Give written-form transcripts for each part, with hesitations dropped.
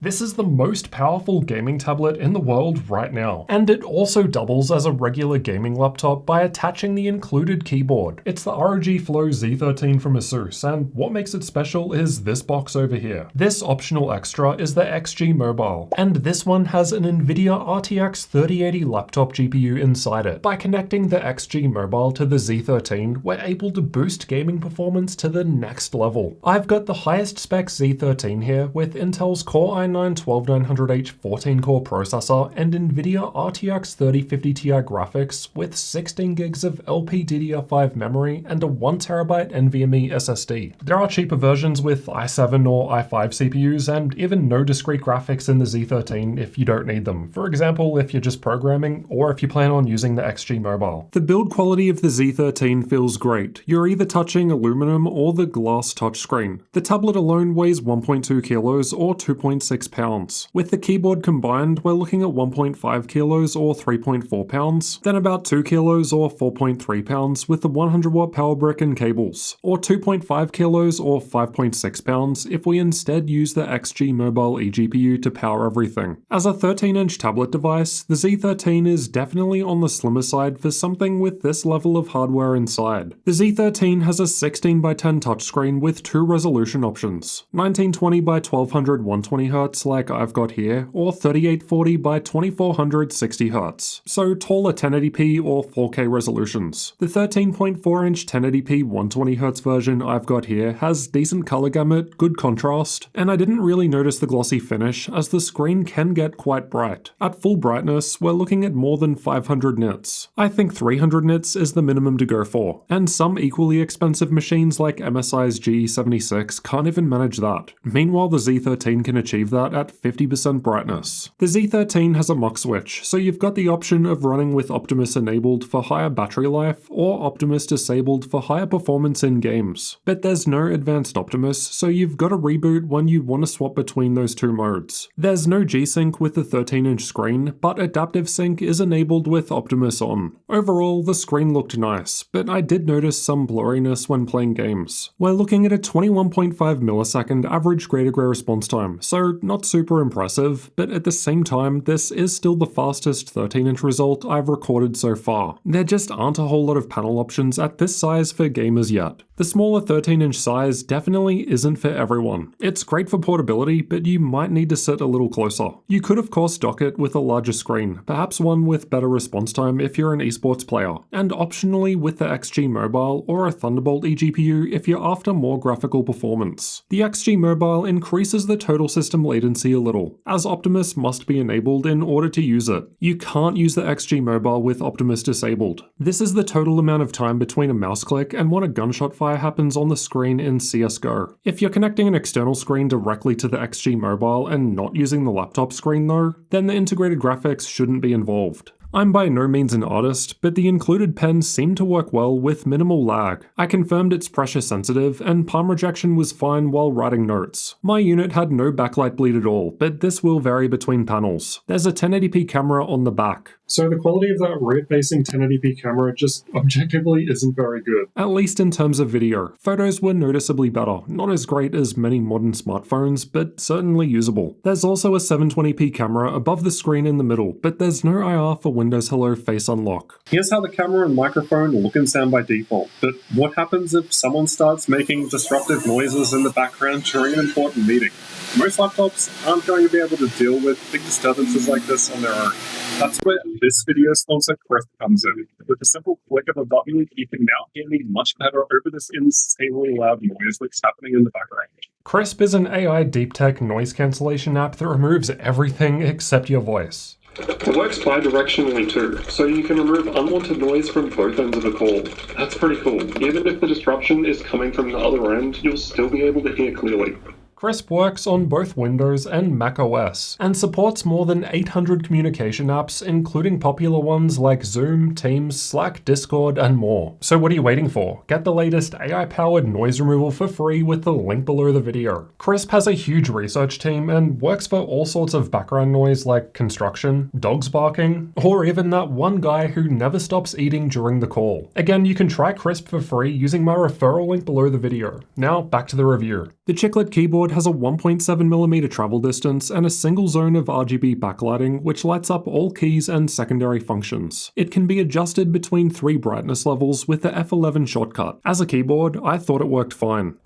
This is the most powerful gaming tablet in the world right now, and it also doubles as a regular gaming laptop by attaching the included keyboard. It's the ROG Flow Z13 from ASUS, and what makes it special is this box over here. This optional extra is the XG Mobile, and this one has an NVIDIA RTX 3080 laptop GPU inside it. By connecting the XG Mobile to the Z13, we're able to boost gaming performance to the next level. I've got the highest spec Z13 here with Intel's Core i9-12900H 14-core processor and NVIDIA RTX 3050 Ti graphics with 16 gigs of LPDDR5 memory and a 1TB NVMe SSD. There are cheaper versions with i7 or i5 CPUs and even no discrete graphics in the Z13 if you don't need them. For example, if you're just programming or if you plan on using the XG Mobile. The build quality of the Z13 feels great. You're either touching aluminum or the glass touchscreen. The tablet alone weighs 1.2 kilos or 2.6 pounds. With the keyboard combined, we're looking at 1.5 kilos or 3.4 pounds, then about 2 kilos or 4.3 pounds with the 100-watt power brick and cables, or 2.5 kilos or 5.6 pounds if we instead use the XG Mobile eGPU to power everything. As a 13-inch tablet device, the Z13 is definitely on the slimmer side for something with this level of hardware inside. The Z13 has a 16:10 touchscreen with two resolution options, 1920 by 1200 120Hz like I've got here, or 3840 by 2400 60Hz, so taller 1080p or 4K resolutions. The 13.4-inch 1080p 120Hz version I've got here has decent color gamut, good contrast, and I didn't really notice the glossy finish as the screen can get quite bright. At full brightness, we're looking at more than 500 nits. I think 300 nits is the minimum to go for, and some equally expensive machines like MSI's GE76 can't even manage that. Meanwhile, the Z13 can achieve that at 50% brightness. The Z13 has a mux switch, so you've got the option of running with Optimus enabled for higher battery life or Optimus disabled for higher performance in games. But there's no advanced Optimus, so you've got to reboot when you want to swap between those two modes. There's no G-Sync with the 13-inch screen, but Adaptive Sync is enabled with Optimus on. Overall, the screen looked nice, but I did notice some blurriness when playing games. We're looking at a 21.5 millisecond average grade-to-grade response time, so not super impressive, but at the same time, this is still the fastest 13-inch result I've recorded so far. There just aren't a whole lot of panel options at this size for gamers yet. The smaller 13-inch size definitely isn't for everyone. It's great for portability, but you might need to sit a little closer. You could of course dock it with a larger screen, perhaps one with better response time if you're an esports player, and optionally with the XG Mobile or a Thunderbolt eGPU if you're after more graphical performance. The XG Mobile increases the total system latency a little, as Optimus must be enabled in order to use it. You can't use the XG Mobile with Optimus disabled. This is the total amount of time between a mouse click and when a gunshot fire happens on the screen in CSGO. If you're connecting an external screen directly to the XG Mobile and not using the laptop screen though, then the integrated graphics shouldn't be involved. I'm by no means an artist, but the included pen seemed to work well with minimal lag. I confirmed it's pressure sensitive, and palm rejection was fine while writing notes. My unit had no backlight bleed at all, but this will vary between panels. There's a 1080p camera on the back. So the quality of that rear-facing 1080p camera just objectively isn't very good. At least in terms of video. Photos were noticeably better, not as great as many modern smartphones, but certainly usable. There's also a 720p camera above the screen in the middle, but there's no IR for Windows Hello Face Unlock. Here's how the camera and microphone look and sound by default, but what happens if someone starts making disruptive noises in the background during an important meeting? Most laptops aren't going to be able to deal with big disturbances like this on their own. That's where this video sponsor Crisp comes in. With a simple click of a button, you can now hear me much better over this insanely loud noise that's happening in the background. Crisp is an AI deep tech noise cancellation app that removes everything except your voice. It works bi-directionally too, so you can remove unwanted noise from both ends of a call. That's pretty cool. Even if the disruption is coming from the other end, you'll still be able to hear clearly. Crisp works on both Windows and Mac OS, and supports more than 800 communication apps, including popular ones like Zoom, Teams, Slack, Discord, and more. So what are you waiting for? Get the latest AI-powered noise removal for free with the link below the video. Crisp has a huge research team and works for all sorts of background noise like construction, dogs barking, or even that one guy who never stops eating during the call. Again, you can try Crisp for free using my referral link below the video. Now back to the review. The Chiclet keyboard has a 1.7mm travel distance and a single zone of RGB backlighting which lights up all keys and secondary functions. It can be adjusted between 3 brightness levels with the F11 shortcut. As a keyboard, I thought it worked fine.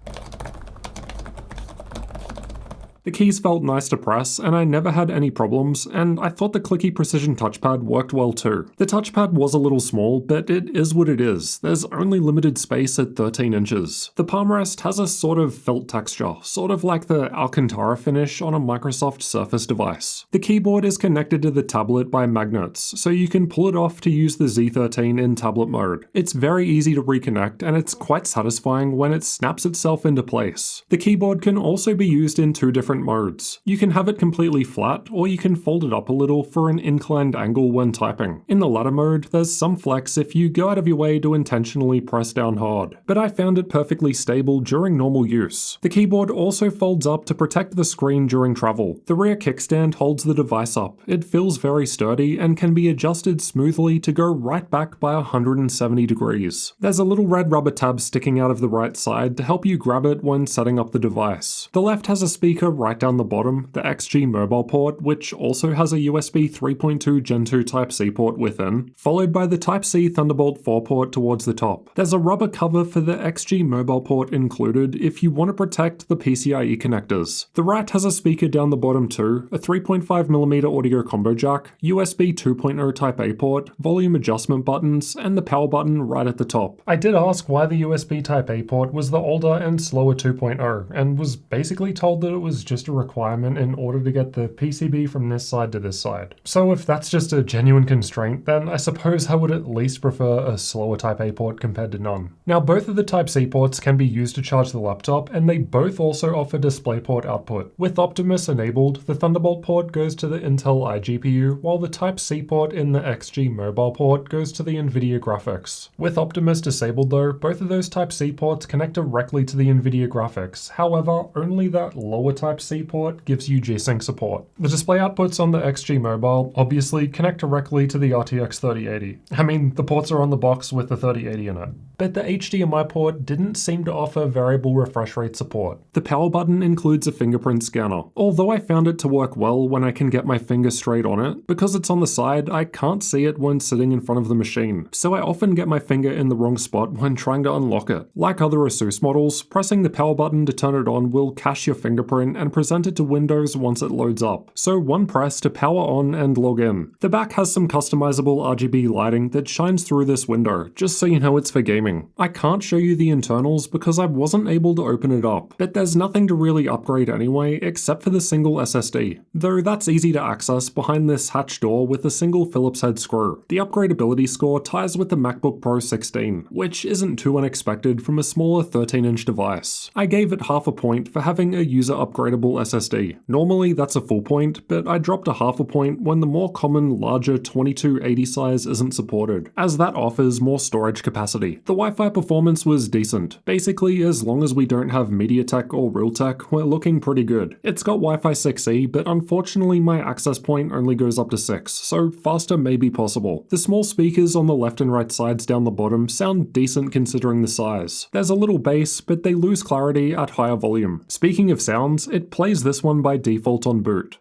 The keys felt nice to press, and I never had any problems, and I thought the clicky precision touchpad worked well too. The touchpad was a little small, but it is what it is. There's only limited space at 13 inches. The palm rest has a sort of felt texture, sort of like the Alcantara finish on a Microsoft Surface device. The keyboard is connected to the tablet by magnets, so you can pull it off to use the Z13 in tablet mode. It's very easy to reconnect, and it's quite satisfying when it snaps itself into place. The keyboard can also be used in 2 different modes. You can have it completely flat, or you can fold it up a little for an inclined angle when typing. In the latter mode, there's some flex if you go out of your way to intentionally press down hard, but I found it perfectly stable during normal use. The keyboard also folds up to protect the screen during travel. The rear kickstand holds the device up. It feels very sturdy and can be adjusted smoothly to go right back by 170 degrees. There's a little red rubber tab sticking out of the right side to help you grab it when setting up the device. The left has a speaker right down the bottom, the XG mobile port, which also has a USB 3.2 Gen 2 Type-C port within, followed by the Type-C Thunderbolt 4 port towards the top. There's a rubber cover for the XG mobile port included if you want to protect the PCIe connectors. The right has a speaker down the bottom too, a 3.5mm audio combo jack, USB 2.0 Type-A port, volume adjustment buttons, and the power button right at the top. I did ask why the USB Type-A port was the older and slower 2.0, and was basically told that it was just a requirement in order to get the PCB from this side to this side. So if that's just a genuine constraint, then I suppose I would at least prefer a slower Type-A port compared to none. Now both of the Type-C ports can be used to charge the laptop, and they both also offer DisplayPort output. With Optimus enabled, the Thunderbolt port goes to the Intel iGPU, while the Type-C port in the XG mobile port goes to the NVIDIA graphics. With Optimus disabled though, both of those Type-C ports connect directly to the NVIDIA graphics. However, only that lower Type-C port gives you G-Sync support. The display outputs on the XG Mobile obviously connect directly to the RTX 3080. I mean, the ports are on the box with the 3080 in it. But the HDMI port didn't seem to offer variable refresh rate support. The power button includes a fingerprint scanner. Although I found it to work well when I can get my finger straight on it, because it's on the side, I can't see it when sitting in front of the machine, so I often get my finger in the wrong spot when trying to unlock it. Like other ASUS models, pressing the power button to turn it on will cache your fingerprint and present it to Windows once it loads up, so one press to power on and log in. The back has some customizable RGB lighting that shines through this window, just so you know it's for gaming. I can't show you the internals because I wasn't able to open it up, but there's nothing to really upgrade anyway except for the single SSD, though that's easy to access behind this hatch door with a single Phillips head screw. The upgradability score ties with the MacBook Pro 16, which isn't too unexpected from a smaller 13-inch device. I gave it half a point for having a user upgradable SSD. Normally that's a full point, but I dropped a half a point when the more common larger 2280 size isn't supported, as that offers more storage capacity. The Wi-Fi performance was decent. Basically, as long as we don't have MediaTek or Realtek, we're looking pretty good. It's got Wi-Fi 6E, but unfortunately my access point only goes up to 6, so faster may be possible. The small speakers on the left and right sides down the bottom sound decent considering the size. There's a little bass, but they lose clarity at higher volume. Speaking of sounds, it plays this one by default on boot.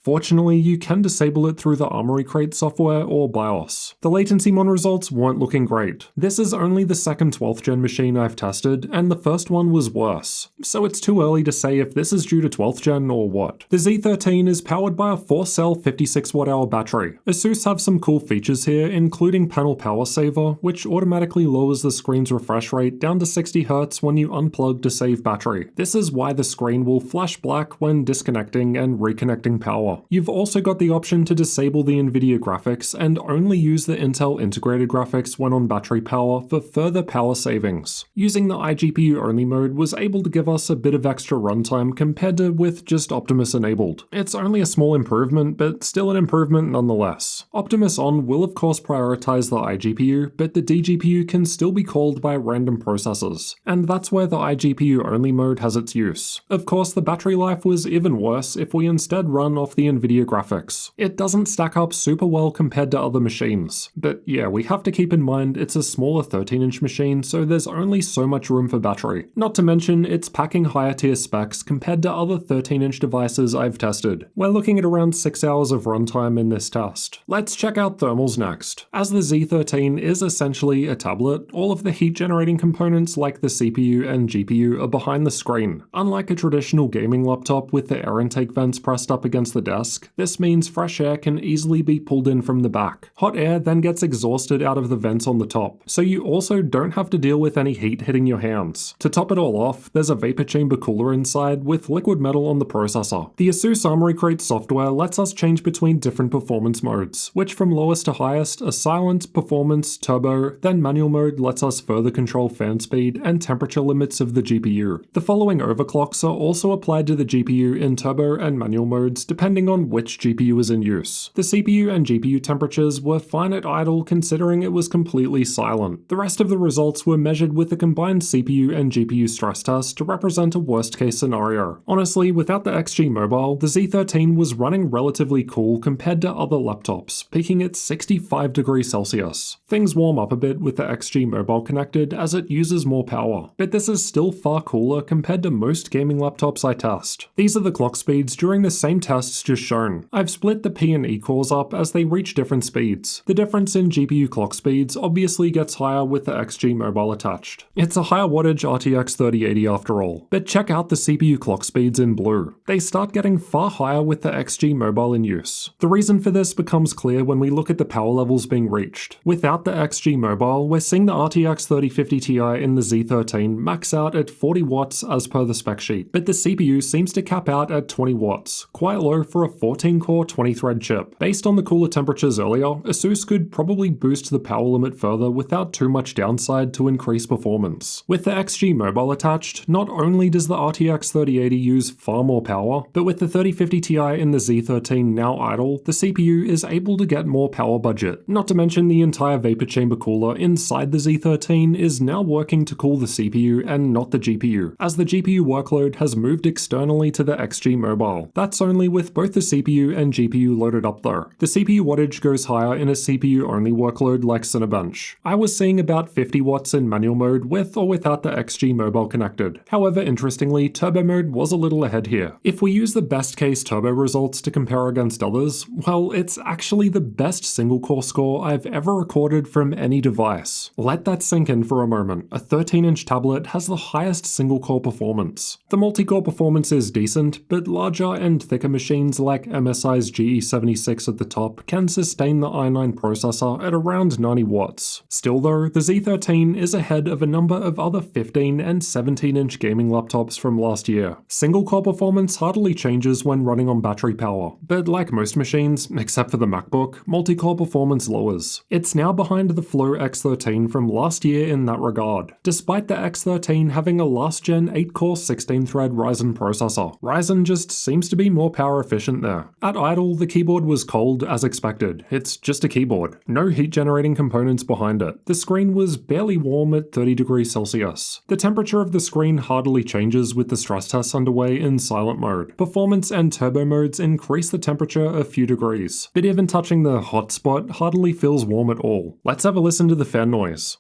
Fortunately, you can disable it through the Armoury Crate software or BIOS. The latency mon results weren't looking great. This is only the second 12th gen machine I've tested, and the first one was worse, so it's too early to say if this is due to 12th gen or what. The Z13 is powered by a 4-cell 56 Wh battery. ASUS have some cool features here, including Panel Power Saver, which automatically lowers the screen's refresh rate down to 60 Hz when you unplug to save battery. This is why the screen will flash black when disconnecting and reconnecting power. You've also got the option to disable the NVIDIA graphics and only use the Intel integrated graphics when on battery power for further power savings. Using the iGPU only mode was able to give us a bit of extra runtime compared to with just Optimus enabled. It's only a small improvement, but still an improvement nonetheless. Optimus on will of course prioritize the iGPU, but the DGPU can still be called by random processors, and that's where the iGPU only mode has its use. Of course, the battery life was even worse if we instead run off the the Nvidia graphics. It doesn't stack up super well compared to other machines, but yeah, we have to keep in mind it's a smaller 13-inch machine, so there's only so much room for battery. Not to mention, it's packing higher tier specs compared to other 13-inch devices I've tested. We're looking at around 6 hours of runtime in this test. Let's check out thermals next. As the Z13 is essentially a tablet, all of the heat generating components like the CPU and GPU are behind the screen. Unlike a traditional gaming laptop with the air intake vents pressed up against the desk, this means fresh air can easily be pulled in from the back. Hot air then gets exhausted out of the vents on the top, so you also don't have to deal with any heat hitting your hands. To top it all off, there's a vapor chamber cooler inside with liquid metal on the processor. The ASUS Armoury Crate software lets us change between different performance modes, which from lowest to highest are silent, performance, turbo, then manual mode lets us further control fan speed and temperature limits of the GPU. The following overclocks are also applied to the GPU in turbo and manual modes depending on which GPU is in use. The CPU and GPU temperatures were fine at idle considering it was completely silent. The rest of the results were measured with a combined CPU and GPU stress test to represent a worst case scenario. Honestly, without the XG Mobile, the Z13 was running relatively cool compared to other laptops, peaking at 65 degrees Celsius. Things warm up a bit with the XG Mobile connected as it uses more power, but this is still far cooler compared to most gaming laptops I test. These are the clock speeds during the same tests just shown. I've split the P and E cores up as they reach different speeds. The difference in GPU clock speeds obviously gets higher with the XG Mobile attached. It's a higher wattage RTX 3080 after all, but check out the CPU clock speeds in blue. They start getting far higher with the XG Mobile in use. The reason for this becomes clear when we look at the power levels being reached. Without the XG Mobile, we're seeing the RTX 3050 Ti in the Z13 max out at 40 watts as per the spec sheet, but the CPU seems to cap out at 20 watts, quite low for a 14-core 20-thread chip. Based on the cooler temperatures earlier, ASUS could probably boost the power limit further without too much downside to increase performance. With the XG Mobile attached, not only does the RTX 3080 use far more power, but with the 3050 Ti in the Z13 now idle, the CPU is able to get more power budget. Not to mention the entire vapor chamber cooler inside the Z13 is now working to cool the CPU and not the GPU, as the GPU workload has moved externally to the XG Mobile. That's only with both the CPU and GPU loaded up though. The CPU wattage goes higher in a CPU-only workload like Cinebench. I was seeing about 50 watts in manual mode with or without the XG Mobile connected. However, interestingly, turbo mode was a little ahead here. If we use the best case turbo results to compare against others, well, it's actually the best single-core score I've ever recorded from any device. Let that sink in for a moment. A 13-inch tablet has the highest single-core performance. The multi-core performance is decent, but larger and thicker machines like MSI's GE76 at the top can sustain the i9 processor at around 90 watts. Still though, the Z13 is ahead of a number of other 15 and 17-inch gaming laptops from last year. Single-core performance hardly changes when running on battery power, but like most machines, except for the MacBook, multi-core performance lowers. It's now behind the Flow X13 from last year in that regard, despite the X13 having a last-gen 8-core 16-thread Ryzen processor. Ryzen just seems to be more power efficient there. At idle, the keyboard was cold as expected. It's just a keyboard. No heat-generating components behind it. The screen was barely warm at 30 degrees Celsius. The temperature of the screen hardly changes with the stress tests underway in silent mode. Performance and turbo modes increase the temperature a few degrees, but even touching the hot spot hardly feels warm at all. Let's have a listen to the fan noise.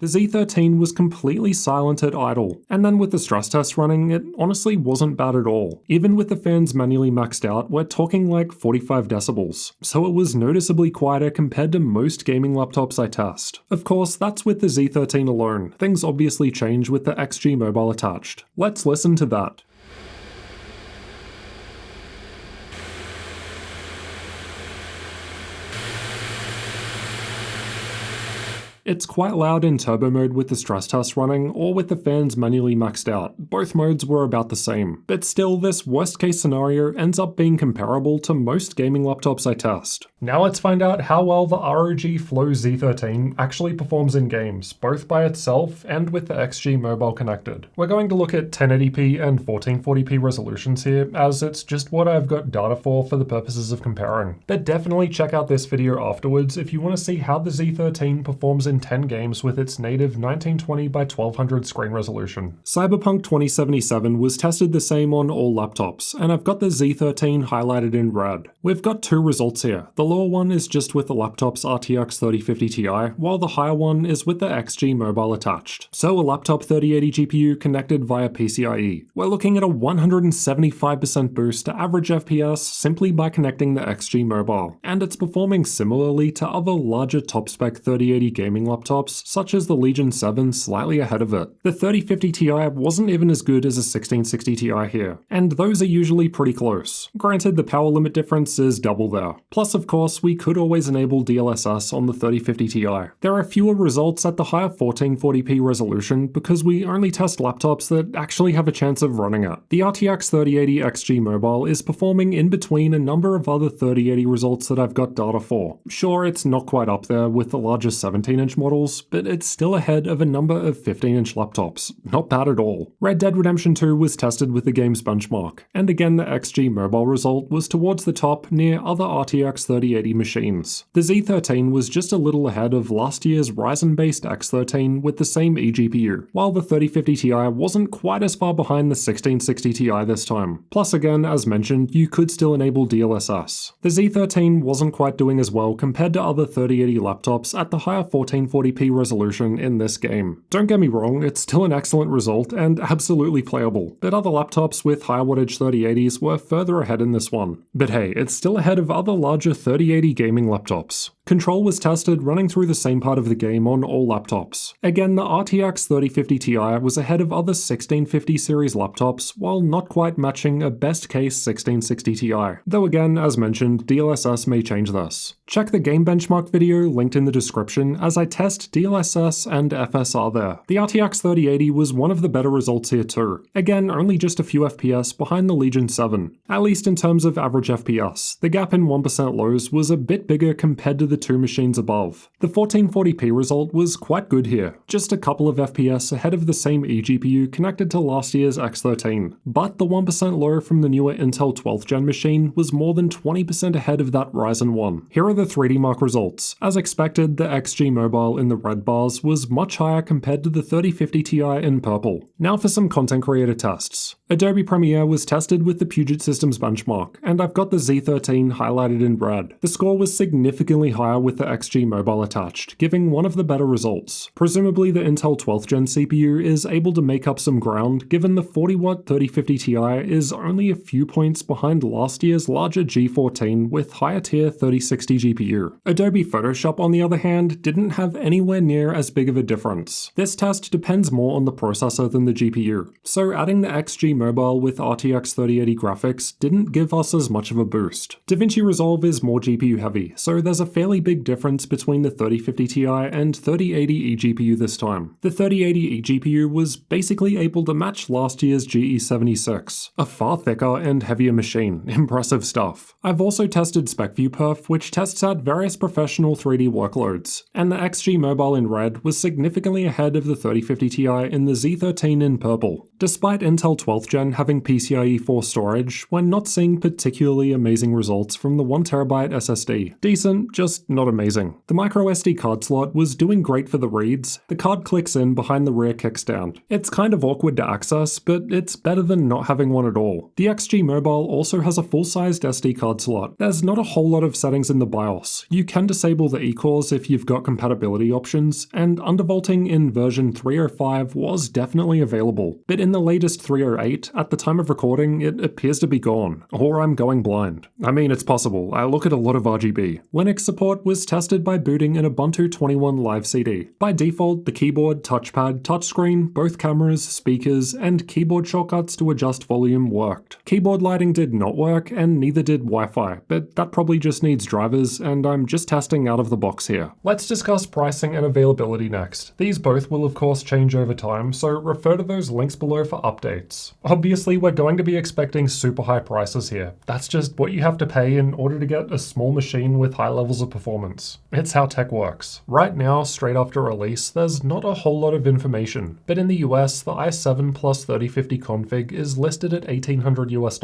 The Z13 was completely silent at idle, and then with the stress test running, it honestly wasn't bad at all. Even with the fans manually maxed out, we're talking like 45 decibels, so it was noticeably quieter compared to most gaming laptops I test. Of course, that's with the Z13 alone. Things obviously change with the XG Mobile attached. Let's listen to that. It's quite loud in turbo mode with the stress test running, or with the fans manually maxed out. Both modes were about the same. But still, this worst case scenario ends up being comparable to most gaming laptops I test. Now let's find out how well the ROG Flow Z13 actually performs in games, both by itself and with the XG Mobile connected. We're going to look at 1080p and 1440p resolutions here, as it's just what I've got data for the purposes of comparing. But definitely check out this video afterwards if you want to see how the Z13 performs in 10 games with its native 1920 by 1200 screen resolution. Cyberpunk 2077 was tested the same on all laptops, and I've got the Z13 highlighted in red. We've got two results here. The lower one is just with the laptop's RTX 3050 Ti, while the higher one is with the XG Mobile attached. So a laptop 3080 GPU connected via PCIe. We're looking at a 175% boost to average FPS simply by connecting the XG Mobile, and it's performing similarly to other larger top-spec 3080 gaming laptops, such as the Legion 7, slightly ahead of it. The 3050 Ti wasn't even as good as a 1660 Ti here, and those are usually pretty close. Granted, the power limit difference is double there. Plus, of course, we could always enable DLSS on the 3050 Ti. There are fewer results at the higher 1440p resolution because we only test laptops that actually have a chance of running it. The RTX 3080 XG Mobile is performing in between a number of other 3080 results that I've got data for. Sure, it's not quite up there with the larger 17-inch models, but it's still ahead of a number of 15-inch laptops. Not bad at all. Red Dead Redemption 2 was tested with the game's benchmark, and again the XG Mobile result was towards the top near other RTX 3080 machines. The Z13 was just a little ahead of last year's Ryzen-based X13 with the same eGPU, while the 3050 Ti wasn't quite as far behind the 1660 Ti this time. Plus again, as mentioned, you could still enable DLSS. The Z13 wasn't quite doing as well compared to other 3080 laptops at the higher 1440p resolution in this game. Don't get me wrong, it's still an excellent result and absolutely playable, but other laptops with higher wattage 3080s were further ahead in this one. But hey, it's still ahead of other larger 3080 gaming laptops. Control was tested running through the same part of the game on all laptops. Again, the RTX 3050 Ti was ahead of other 1650 series laptops, while not quite matching a best case 1660 Ti. Though again, as mentioned, DLSS may change this. Check the game benchmark video linked in the description as I test DLSS and FSR there. The RTX 3080 was one of the better results here too. Again, only just a few FPS behind the Legion 7. At least in terms of average FPS, the gap in 1% lows was a bit bigger compared to the two machines above. The 1440p result was quite good here, just a couple of FPS ahead of the same eGPU connected to last year's X13, but the 1% low from the newer Intel 12th gen machine was more than 20% ahead of that Ryzen 1. Here are the 3D Mark results. As expected, the XG Mobile in the red bars was much higher compared to the 3050 Ti in purple. Now for some content creator tests. Adobe Premiere was tested with the Puget Systems benchmark, and I've got the Z13 highlighted in red. The score was significantly higher with the XG Mobile attached, giving one of the better results. Presumably the Intel 12th gen CPU is able to make up some ground given the 40W 3050 Ti is only a few points behind last year's larger G14 with higher tier 3060 GPU. Adobe Photoshop on the other hand didn't have anywhere near as big of a difference. This test depends more on the processor than the GPU, so adding the XG Mobile with RTX 3080 graphics didn't give us as much of a boost. DaVinci Resolve is more GPU heavy, so there's a fairly big difference between the 3050 Ti and 3080 eGPU this time. The 3080 eGPU was basically able to match last year's GE76, a far thicker and heavier machine. Impressive stuff. I've also tested SpecViewPerf, which tests out various professional 3D workloads, and the XG Mobile in red was significantly ahead of the 3050 Ti in the Z13 in purple. Despite Intel 12th gen having PCIe 4 storage, we're not seeing particularly amazing results from the 1TB SSD. Decent, just not amazing. The microSD card slot was doing great for the reads. The card clicks in behind the rear kickstand. It's kind of awkward to access, but it's better than not having one at all. The XG Mobile also has a full-sized SD card slot. There's not a whole lot of settings in the BIOS. You can disable the eCores if you've got compatibility options, and undervolting in version 3.05 was definitely available. But in the latest 3.08, 8, at the time of recording, it appears to be gone. Or I'm going blind. I mean, it's possible. I look at a lot of RGB. Linux support was tested by booting an Ubuntu 21 Live CD. By default, the keyboard, touchpad, touchscreen, both cameras, speakers, and keyboard shortcuts to adjust volume worked. Keyboard lighting did not work, and neither did Wi-Fi, but that probably just needs drivers, and I'm just testing out of the box here. Let's discuss pricing and availability next. These both will of course change over time, so refer to those links below for updates. Obviously, we're going to be expecting super high prices here. That's just what you have to pay in order to get a small machine with high levels of performance. It's how tech works. Right now, straight after release, there's not a whole lot of information, but in the US, the i7 plus 3050 config is listed at $1,800 US,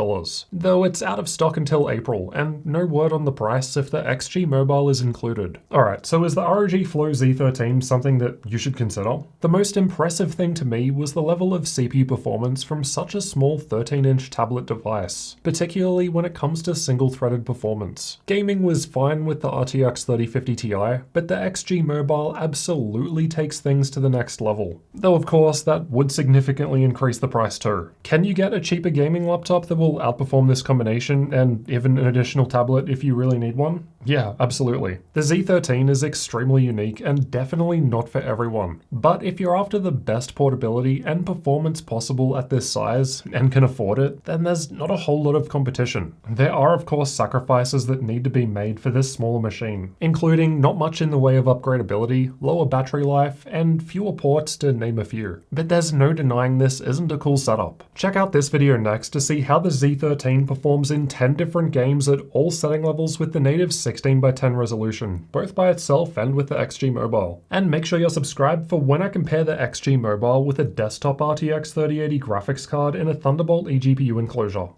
though it's out of stock until April, and no word on the price if the XG Mobile is included. Alright, so is the ROG Flow Z13 something that you should consider? The most impressive thing to me was the level of CPU performance from such a small 13-inch tablet device, particularly when it comes to single-threaded performance. Gaming was fine with the RTX 3050 Ti, but the XG Mobile absolutely takes things to the next level. Though of course, that would significantly increase the price too. Can you get a cheaper gaming laptop that will outperform this combination, and even an additional tablet if you really need one? Yeah, absolutely. The Z13 is extremely unique and definitely not for everyone. But if you're after the best portability and performance possible at this size and can afford it, then there's not a whole lot of competition. There are of course sacrifices that need to be made for this smaller machine, including not much in the way of upgradability, lower battery life, and fewer ports to name a few. But there's no denying this isn't a cool setup. Check out this video next to see how the Z13 performs in 10 different games at all setting levels with the native 16:10 resolution, both by itself and with the XG Mobile. And make sure you're subscribed for when I compare the XG Mobile with a desktop RTX 3080 graphics card in a Thunderbolt eGPU enclosure.